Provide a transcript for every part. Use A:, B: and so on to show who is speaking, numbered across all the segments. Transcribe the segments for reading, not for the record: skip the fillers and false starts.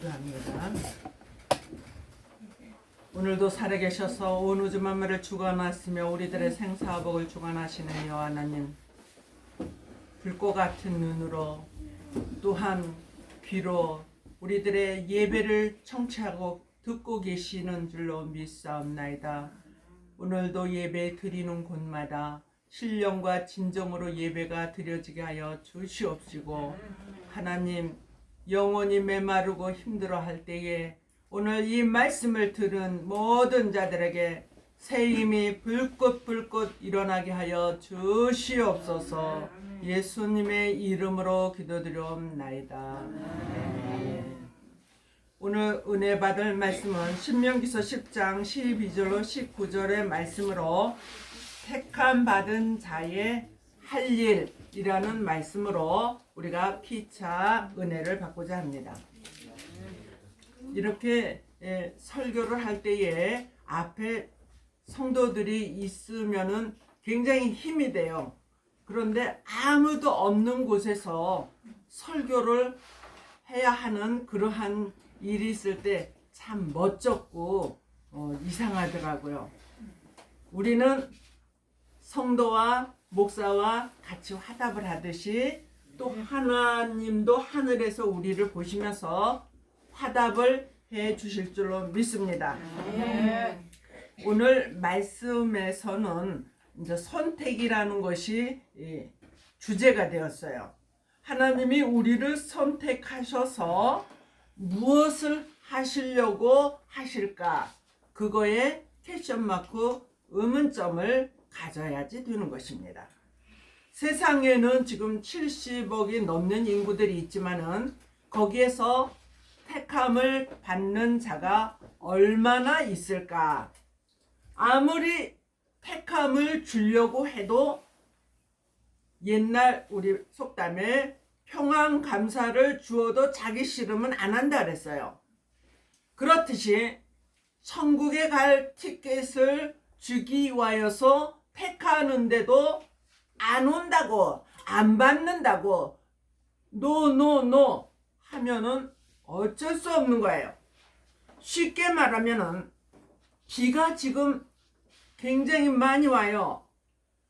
A: 기도합니다. 오늘도 살아계셔서 온 우주 만물을 주관하시며 우리들의 생사복을 주관하시는 여호와 하나님, 불꽃 같은 눈으로 또한 귀로 우리들의 예배를 청취하고 듣고 계시는 줄로 믿사옵나이다. 오늘도 예배 드리는 곳마다 신령과 진정으로 예배가 드려지게 하여 주시옵시고, 하나님, 영혼이 메마르고 힘들어할 때에 오늘 이 말씀을 들은 모든 자들에게 새 힘이 불꽃불꽃 일어나게 하여 주시옵소서. 예수님의 이름으로 기도드리옵나이다. 아멘. 오늘 은혜 받을 말씀은 신명기서 10장 12절로 19절의 말씀으로 택함 받은 자의 할 일이라는 말씀으로 우리가 피차 은혜를 받고자 합니다. 이렇게 설교를 할 때에 앞에 성도들이 있으면은 굉장히 힘이 돼요. 그런데 아무도 없는 곳에서 설교를 해야 하는 그러한 일이 있을 때 참 멋졌고 이상하더라고요. 우리는 성도와 목사와 같이 화답을 하듯이 또 하나님도 하늘에서 우리를 보시면서 화답을 해 주실 줄로 믿습니다. 오늘 말씀에서는 이제 선택이라는 것이 주제가 되었어요. 하나님이 우리를 선택하셔서 무엇을 하시려고 하실까? 그거에 퀘스천 마크 의문점을 가져야지 되는 것입니다. 세상에는 지금 70억이 넘는 인구들이 있지만은 거기에서 택함을 받는 자가 얼마나 있을까? 아무리 택함을 주려고 해도 옛날 우리 속담에 평안감사를 주어도 자기 싫으면 안 한다 그랬어요. 그렇듯이 천국에 갈 티켓을 주기 위하여서 택하는데도 안 온다고, 안 받는다고, 노 하면은 어쩔 수 없는 거예요. 쉽게 말하면은 비가 지금 굉장히 많이 와요.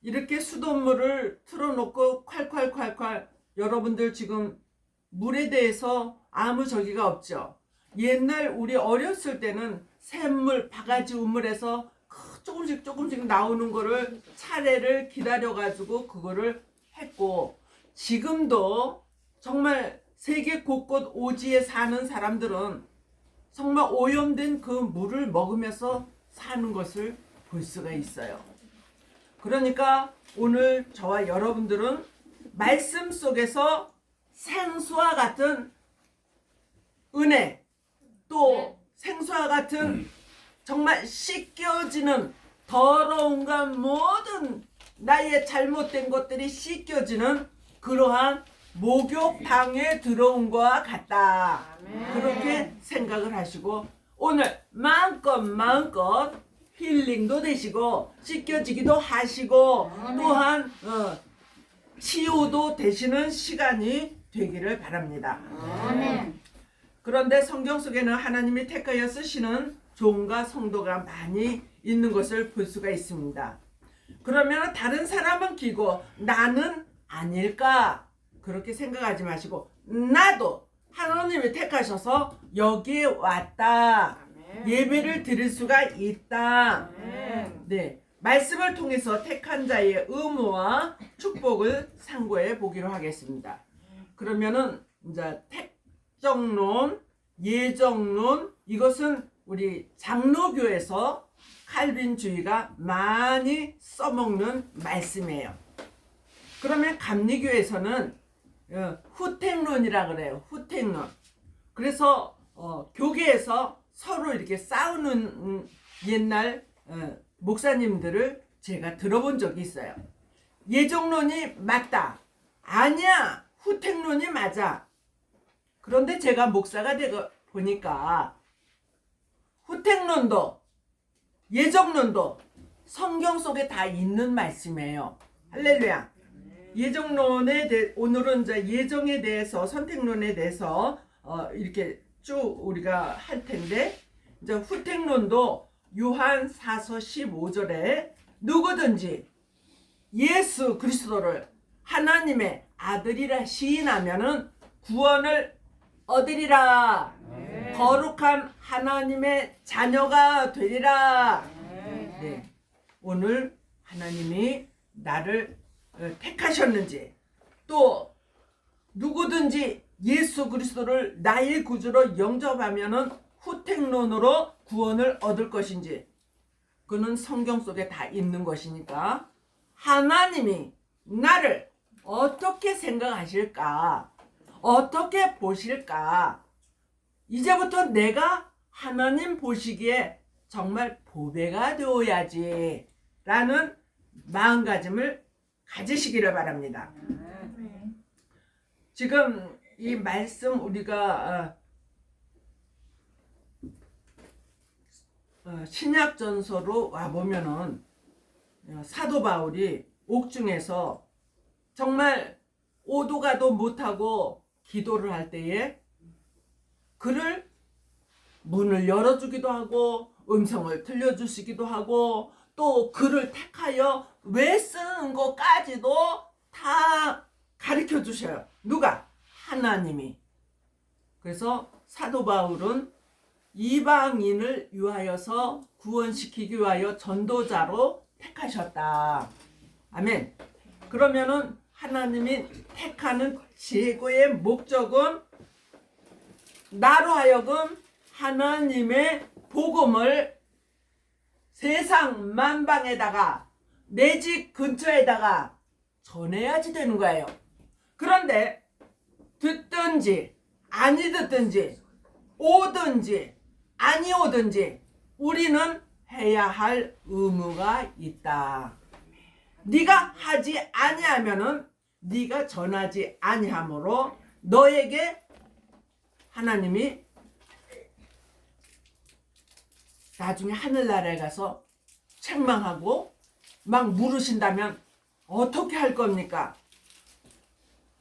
A: 이렇게 수돗물을 틀어놓고 콸콸콸콸, 여러분들 지금 물에 대해서 아무 저기가 없죠. 옛날 우리 어렸을 때는 샘물, 바가지 우물에서 조금씩 나오는 거를 차례를 기다려가지고 그거를 했고, 지금도 정말 세계 곳곳 오지에 사는 사람들은 정말 오염된 그 물을 먹으면서 사는 것을 볼 수가 있어요. 그러니까 오늘 저와 여러분들은 말씀 속에서 생수와 같은 은혜, 또 생수와 같은 정말 씻겨지는 더러움과 모든 나의 잘못된 것들이 씻겨지는 그러한 목욕탕에 들어온 것과 같다. 그렇게 생각을 하시고 오늘 마음껏 힐링도 되시고 씻겨지기도 하시고 또한 치유도 되시는 시간이 되기를 바랍니다. 그런데 성경 속에는 하나님이 택하여 쓰시는 종과 성도가 많이 있는 것을 볼 수가 있습니다. 그러면 다른 사람은 기고 나는 아닐까? 그렇게 생각하지 마시고 나도 하나님이 택하셔서 여기에 왔다. 예배를 드릴 수가 있다. 네, 말씀을 통해서 택한 자의 의무와 축복을 상고해 보기로 하겠습니다. 그러면은 이제 택정론, 예정론, 이것은 우리 장로교에서 칼빈주의가 많이 써먹는 말씀이에요. 그러면 감리교에서는 후택론이라 그래요. 후택론. 그래서 교계에서 서로 이렇게 싸우는 옛날 목사님들을 제가 들어본 적이 있어요. 예정론이 맞다. 아니야. 후택론이 맞아. 그런데 제가 목사가 되고 보니까 후택론도 예정론도 성경 속에 다 있는 말씀이에요. 할렐루야. 예정론에 대해 오늘은 이제 예정에 대해서 선택론에 대해서 이렇게 쭉 우리가 할 텐데, 이제 후택론도 요한사서 15절에 누구든지 예수 그리스도를 하나님의 아들이라 시인하면은 구원을 얻으리라. 거룩한 하나님의 자녀가 되리라. 네. 오늘 하나님이 나를 택하셨는지, 또 누구든지 예수 그리스도를 나의 구주로 영접하면은 후택론으로 구원을 얻을 것인지, 그는 성경 속에 다 있는 것이니까 하나님이 나를 어떻게 생각하실까, 어떻게 보실까, 이제부터 내가 하나님 보시기에 정말 보배가 되어야지 라는 마음가짐을 가지시기를 바랍니다. 지금 이 말씀 우리가 신약전서로 와보면은 사도 바울이 옥중에서 정말 오도 가도 못하고 기도를 할 때에 그를 문을 열어주기도 하고 음성을 들려주시기도 하고 또 그를 택하여 왜 쓰는 것까지도 다 가르쳐 주셔요. 누가? 하나님이. 그래서 사도 바울은 이방인을 위하여서 구원시키기 위하여 전도자로 택하셨다. 아멘. 그러면은 하나님이 택하는 최고의 목적은 나로 하여금 하나님의 복음을 세상 만방에다가 내 집 근처에다가 전해야지 되는 거예요. 그런데 듣든지 아니 듣든지 오든지 아니 오든지 우리는 해야 할 의무가 있다. 네가 하지 아니하면은 네가 전하지 아니하므로 너에게 하나님이 나중에 하늘나라에 가서 책망하고 막 물으신다면 어떻게 할 겁니까?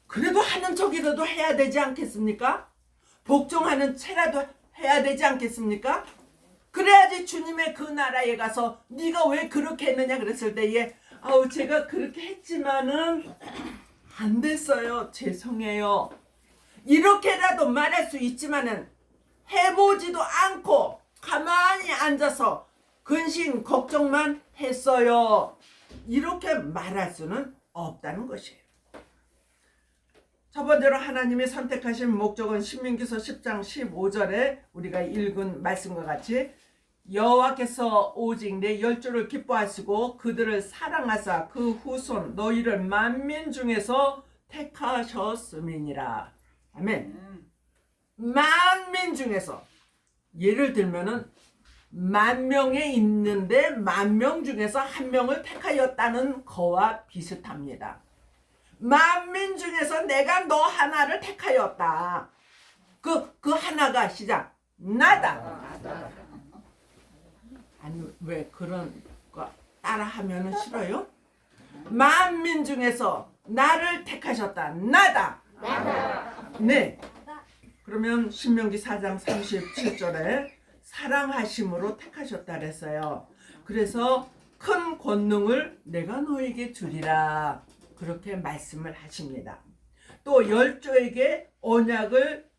A: 그래도 하는 척이라도 해야 되지 않겠습니까? 복종하는 채라도 해야 되지 않겠습니까? 그래야지 주님의 그 나라에 가서 네가 왜 그렇게 했느냐 그랬을 때에 제가 그렇게 했지만은 안 됐어요. 죄송해요. 이렇게라도 말할 수 있지만은 해보지도 않고 가만히 앉아서 근심 걱정만 했어요. 이렇게 말할 수는 없다는 것이에요. 첫 번째로 하나님이 선택하신 목적은 신명기서 10장 15절에 우리가 읽은 말씀과 같이 여호와께서 오직 내 열조를 기뻐하시고 그들을 사랑하사 그 후손 너희를 만민 중에서 택하셨음이니라. 아멘. 만민 중에서, 예를 들면은 만 명에 있는데 만 명 중에서 한 명을 택하였다는 거와 비슷합니다. 만민 중에서 내가 너 하나를 택하였다. 그 하나가 시작 나다. 아니 왜 그런 거 따라하면 싫어요? 만민 중에서 나를 택하셨다. 나다. 네. 그러면 신명기 4장 37절에 사랑하심으로 택하셨다 그랬어요. 그래서 큰 권능을 내가 너에게 주리라 그렇게 말씀을 하십니다. 또 열조에게 언약을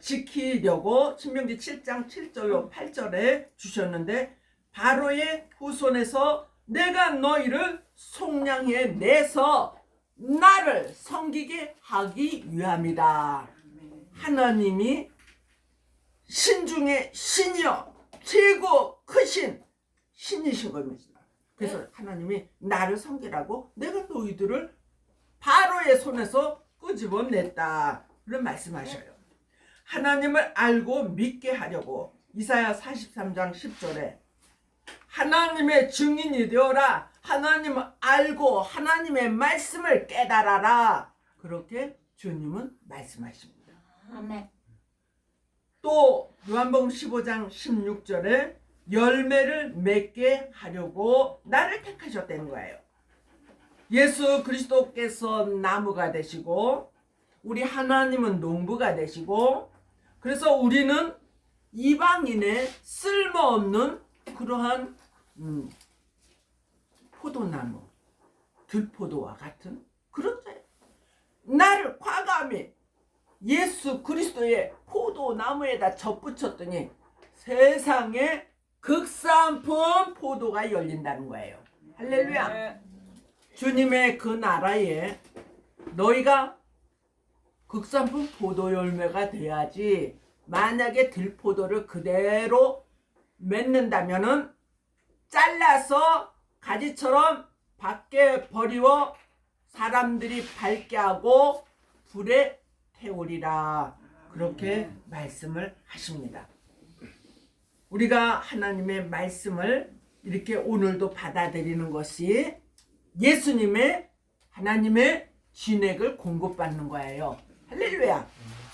A: 지키려고 신명기 7장 7절로 8절에 주셨는데 바로의 후손에서 내가 너희를 속량해 내서 나를 섬기게 하기 위함이다. 하나님이 신 중에 신이여 최고 크신 신이신 겁니다. 그래서 하나님이 나를 섬기라고 내가 너희들을 바로의 손에서 끄집어냈다 그런 말씀하셔요. 하나님을 알고 믿게 하려고 이사야 43장 10절에 하나님의 증인이 되어라. 하나님을 알고 하나님의 말씀을 깨달아라. 그렇게 주님은 말씀하십니다.
B: 아멘.
A: 또 요한복음 15장 16절에 열매를 맺게 하려고 나를 택하셨다는 거예요. 예수 그리스도께서 나무가 되시고 우리 하나님은 농부가 되시고 그래서 우리는 이방인의 쓸모없는 그러한 포도나무, 들포도와 같은 그런 자예요. 나를 과감히 예수 그리스도의 포도나무에다 접붙였더니 세상에 극산품 포도가 열린다는 거예요. 할렐루야. 주님의 그 나라에 너희가 극산품 포도 열매가 돼야지. 만약에 들포도를 그대로 맺는다면은 잘라서 가지처럼 밖에 버리워 사람들이 밟게 하고 불에 태우리라. 그렇게 말씀을 하십니다. 우리가 하나님의 말씀을 이렇게 오늘도 받아들이는 것이 예수님의 하나님의 진액을 공급받는 거예요. 할렐루야.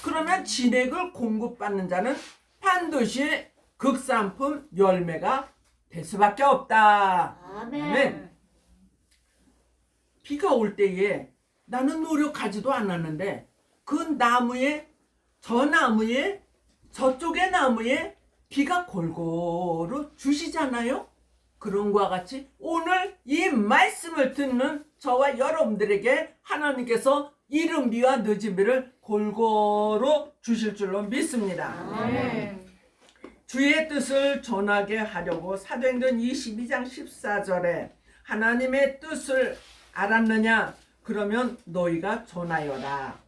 A: 그러면 진액을 공급받는 자는 반드시 극산품 열매가 될 수밖에 없다. 아멘. 비가 올 때에 나는 노력하지도 않았는데 그 나무에 저 나무에 저쪽의 나무에 비가 골고루 주시잖아요. 그런 것과 같이 오늘 이 말씀을 듣는 저와 여러분들에게 하나님께서 이른 비와 늦은 비를 골고루 주실 줄로 믿습니다. 아멘. 주의 뜻을 전하게 하려고 사도행전 22장 14절에 하나님의 뜻을 알았느냐? 그러면 너희가 전하여라.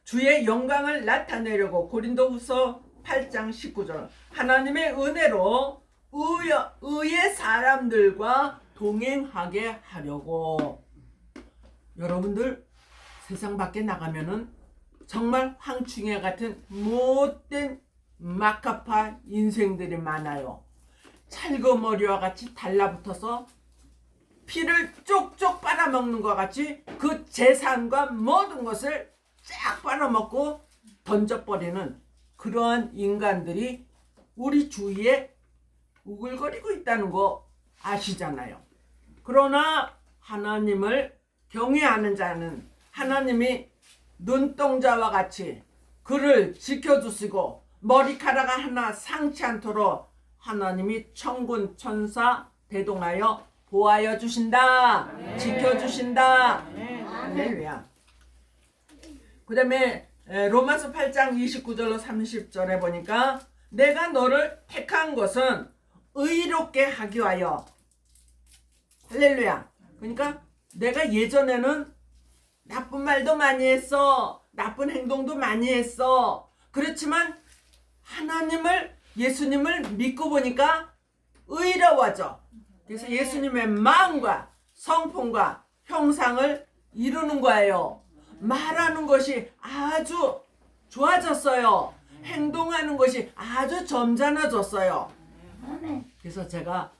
A: 주의 영광을 나타내려고 고린도후서 8장 19절 하나님의 은혜로 의의 사람들과 동행하게 하려고. 여러분들 세상 밖에 나가면은 정말 황충해 같은 못된 막가파 인생들이 많아요. 찰거머리와 같이 달라붙어서 피를 쪽쪽 빨아먹는 것 같이 그 재산과 모든 것을 쫙 빨아먹고 던져버리는 그러한 인간들이 우리 주위에 우글거리고 있다는 거 아시잖아요. 그러나 하나님을 경외하는 자는 하나님이 눈동자와 같이 그를 지켜주시고 머리카락 하나 상치 않도록 하나님이 천군 천사 대동하여 보호하여 주신다. 아멘. 지켜주신다. 할렐루야. 그 다음에 로마서 8장 29절로 30절에 보니까 내가 너를 택한 것은 의롭게 하기 위하여. 할렐루야. 그러니까 내가 예전에는 나쁜 말도 많이 했어. 나쁜 행동도 많이 했어. 그렇지만 하나님을 예수님을 믿고 보니까 의로워져. 그래서 예수님의 마음과 성품과 형상을 이루는 거예요. 말하는 것이 아주 좋아졌어요. 행동하는 것이 아주 점잖아졌어요. 그래서 제가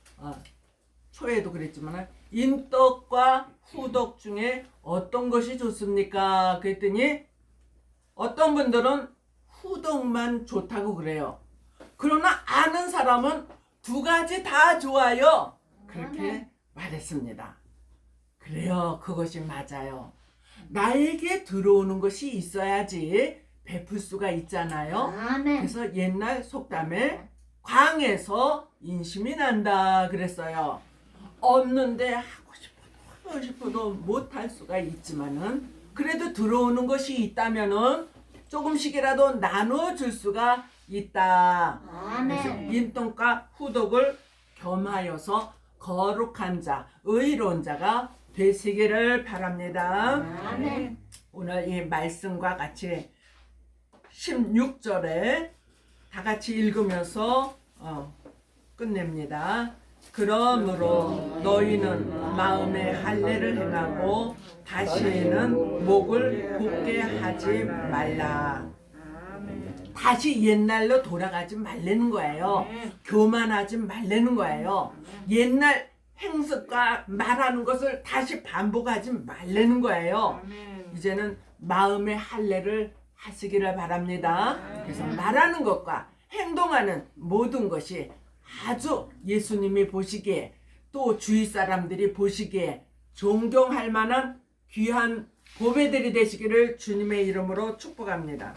A: 초에도 그랬지만 인덕과 후덕 중에 어떤 것이 좋습니까? 그랬더니 어떤 분들은 후덕만 좋다고 그래요. 그러나 아는 사람은 두 가지 다 좋아요. 그렇게 말했습니다. 그래요. 그것이 맞아요. 나에게 들어오는 것이 있어야지 베풀 수가 있잖아요. 그래서 옛날 속담에 광에서 인심이 난다 그랬어요. 없는데 하고 싶어도 못할 수가 있지만은 그래도 들어오는 것이 있다면은 조금씩이라도 나눠줄 수가 있다. 그래서 인덕과 후덕을 겸하여서 거룩한 자, 의로운 자가 되시기를 바랍니다. 아멘. 오늘 이 말씀과 같이 16절에 다 같이 읽으면서 끝냅니다. 그러므로 너희는 마음에 할례를 행하고 다시는 목을 곱게 하지 말라. 다시 옛날로 돌아가지 말라는 거예요. 교만하지 말라는 거예요. 옛날 행습과 말하는 것을 다시 반복하지 말라는 거예요. 이제는 마음의 할례를 하시기를 바랍니다. 그래서 말하는 것과 행동하는 모든 것이 아주 예수님이 보시기에 또 주위 사람들이 보시기에 존경할 만한 귀한 보배들이 되시기를 주님의 이름으로 축복합니다.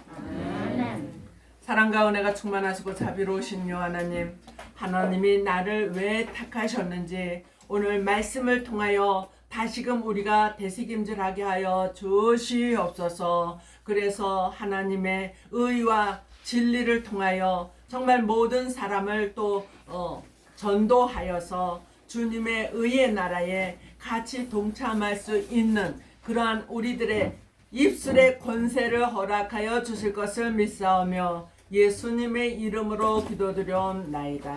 A: 사랑과 은혜가 충만하시고 자비로우신 요 하나님, 하나님이 나를 왜 택하셨는지 오늘 말씀을 통하여 다시금 우리가 되새김질하게 하여 주시옵소서. 그래서 하나님의 의와 진리를 통하여 정말 모든 사람을 또 전도하여서 주님의 의의 나라에 같이 동참할 수 있는 그러한 우리들의 입술의 권세를 허락하여 주실 것을 믿사오며 예수님의 이름으로 기도드려옵나이다.